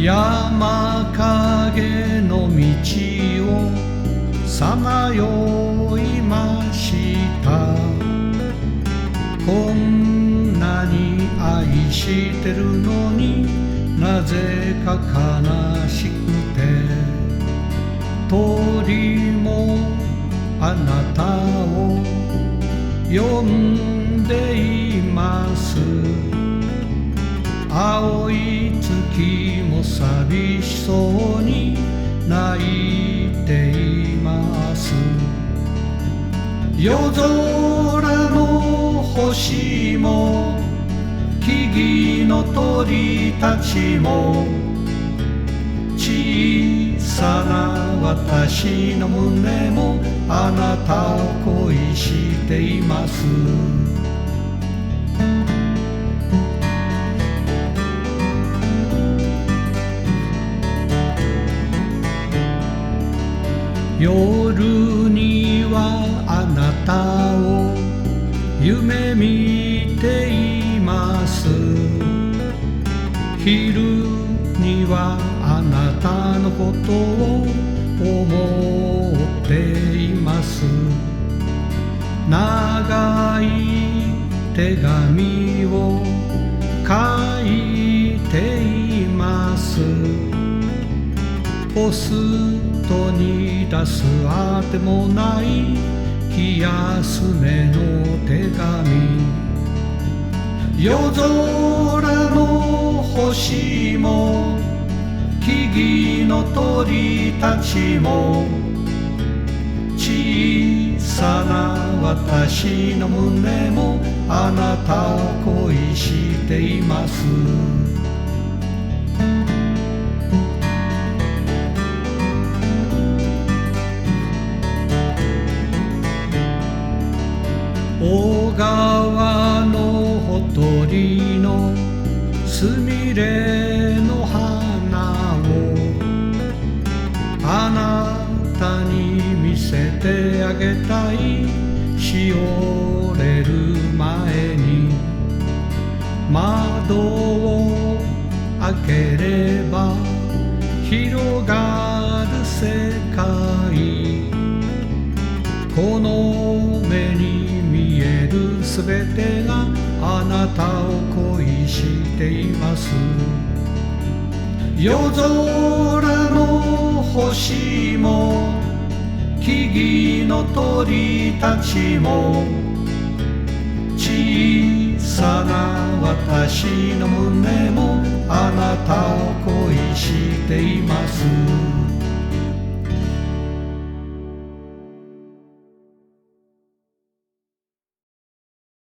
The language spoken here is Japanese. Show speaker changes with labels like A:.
A: 山影の道をさまよいました。こんなに愛してるのになぜか悲しくて、鳥もあなたを呼んでいます。青い月も寂しそうに泣いています。夜空の星も木々の鳥たちも小さな私の胸もあなたを恋しています。夜にはあなたを夢見ています。昼にはあなたのことを思っています。長い手紙を書いています。ポストに出すあてもない気休めの手紙。夜空の星も木々の鳥たちも小さな私の胸もあなたを恋しています。小川のほとりのすみれの花をあなたに見せてあげたい。しおれる前に窓を開ければ広がる世界。この目に見えるすべてがあなたを恋しています。夜空の星も木々の鳥たちも小さな私の胸もあなたを恋しています。